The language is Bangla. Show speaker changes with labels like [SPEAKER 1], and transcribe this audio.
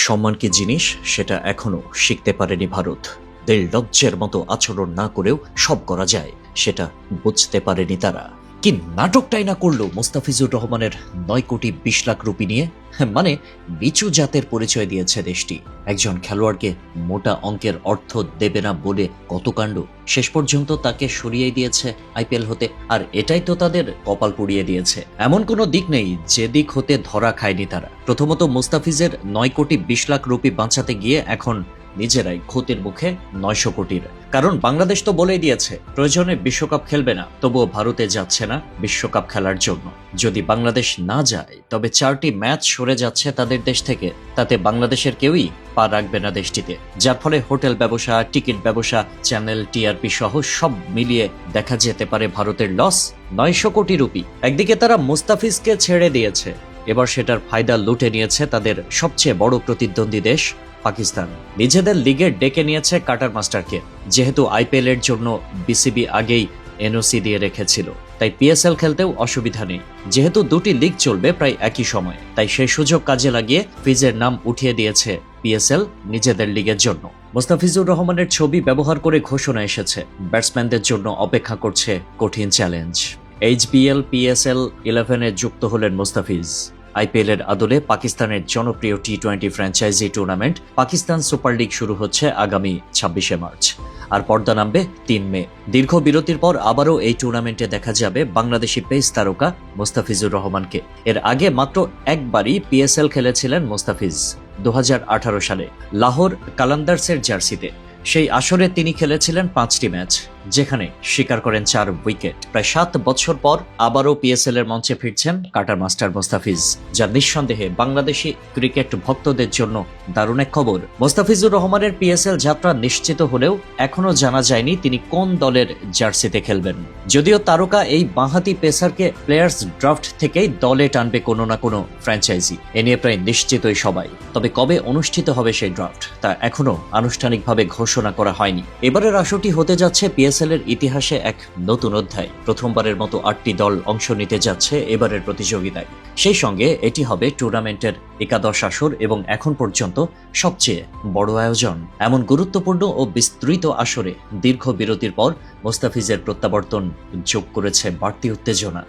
[SPEAKER 1] সম্মান কি জিনিস সেটা এখনো শিখতে পারেনি ভারত। নির্লজ্জের মতো আচরণ না করেও সব করা যায় সেটা বুঝতে পারেনি তারা। কি নাটকটাই না করলো মোস্তাফিজুর রহমানের 9,20,00,000 রুপি নিয়ে। মানে নিচু জাতের পরিচয় দিয়েছে দেশটি। একজন খেলোয়াড়কে মোটা অঙ্কের অর্থ দেবে না বলে কত কাণ্ড, শেষ পর্যন্ত তাকে সরিয়ে দিয়েছে আইপিএল হতে। আর এটাই তো তাদের কপাল পুড়িয়ে দিয়েছে। এমন কোনো দিক নেই যে দিক হতে ধরা খায়নি তারা। প্রথমত মোস্তাফিজের 9,20,00,000 রুপি বাঁচাতে গিয়ে এখন নিজেরাই ক্ষতির মুখে 900 কোটির। কারণ বাংলাদেশ তো বলেই দিয়েছে প্রয়োজনে বিশ্বকাপ খেলবে না, তবুও ভারতে যাচ্ছে না বিশ্বকাপ খেলার জন্য। যদি বাংলাদেশ না যায় তবে 4টি ম্যাচ সরে যাচ্ছে তাদের দেশ থেকে। তাতে বাংলাদেশের কেউই পা রাখবে না দেশটিতে, যার ফলে হোটেল ব্যবসা, টিকিট ব্যবসা, চ্যানেল, টিআরপি সহ সব মিলিয়ে দেখা যেতে পারে ভারতের লস 900 কোটি রুপি। একদিকে তারা মুস্তাফিজকে ছেড়ে দিয়েছে, এবার সেটার ফায়দা লুটে নিয়েছে তাদের সবচেয়ে বড় প্রতিদ্বন্দ্বী দেশ পাকিস্তান। নিজেদের লিগে ডেকে নিয়েছে কাটার মাস্টারকে। যেহেতু আইপিএল এর জন্য বিসিবি আগেই এনওসি দিয়ে রেখেছিল, তাই পিএসএল খেলতেও অসুবিধা নেই। যেহেতু দুটি লিগ চলবে প্রায় একই সময়ে, তাই সেই সুযোগ কাজে লাগিয়ে ফিজের নাম উঠিয়ে দিয়েছে পিএসএল নিজেদের লিগের জন্য। মোস্তাফিজুর রহমানের ছবি ব্যবহার করে ঘোষণা এসেছে, ব্যাটসম্যানদের জন্য অপেক্ষা করছে কঠিন চ্যালেঞ্জ। এইচবিএল পিএসএল 11-এ যুক্ত হলেন মোস্তাফিজ। আইপিএল এর আদলে পাকিস্তানের জনপ্রিয় T20 franchise tournament Pakistan super league শুরু হচ্ছে আগামী 26শে মার্চ। আর পর্দা নামবে 3 মে। দীর্ঘ বিরতির পর আবারও এই টুর্নামেন্টে দেখা যাবে বাংলাদেশি পেস তারকা মোস্তাফিজুর রহমানকে। এর আগে মাত্র একবারই পিএসএল খেলেছিলেন মোস্তাফিজ, 2018 সালে লাহোর কালান্দার্সের জার্সিতে। সেই আসরে তিনি খেলেছিলেন 5টি ম্যাচ, যেখানে শিকার করেন 4 উইকেট। প্রায় 7 বছর পর আবারও পিএসএল এর মঞ্চে ফিরছেন কাটার মাস্টার মোস্তাফিজ, যা নিঃসন্দেহে বাংলাদেশি ক্রিকেট ভক্তদের জন্য দারুণ এক খবর। মোস্তাফিজুর রহমানের পিএসএল যাত্রা নিশ্চিত হলেও এখনো জানা যায়নি তিনি কোন দলের জার্সিতে খেলবেন। যদিও তারকা এই বাঁহাতি পেসারকে প্লেয়ার্স ড্রাফট থেকেই দলে টানবে কোনো না কোনো ফ্র্যাঞ্চাইজি, এ নিয়ে প্রায় নিশ্চিতই সবাই। তবে কবে অনুষ্ঠিত হবে সেই ড্রাফট তা এখনো আনুষ্ঠানিকভাবে ঘোষণা করা হয়নি। এবারের আসরটি হতে যাচ্ছে পিএসএল এর ইতিহাসে এক নতুন অধ্যায়। প্রথমবারের মতো 8টি দল অংশ নিতে যাচ্ছে এবারের প্রতিযোগিতায়। সেই সঙ্গে এটি হবে টুর্নামেন্টের 11 আসর এবং এখন পর্যন্ত সবচেয়ে বড় আয়োজন। এমন গুরুত্বপূর্ণ ও বিস্তৃত আসরে দীর্ঘ বিরতির পর মোস্তাফিজের প্রত্যাবর্তন যোগ করেছে বাড়তি উত্তেজনা।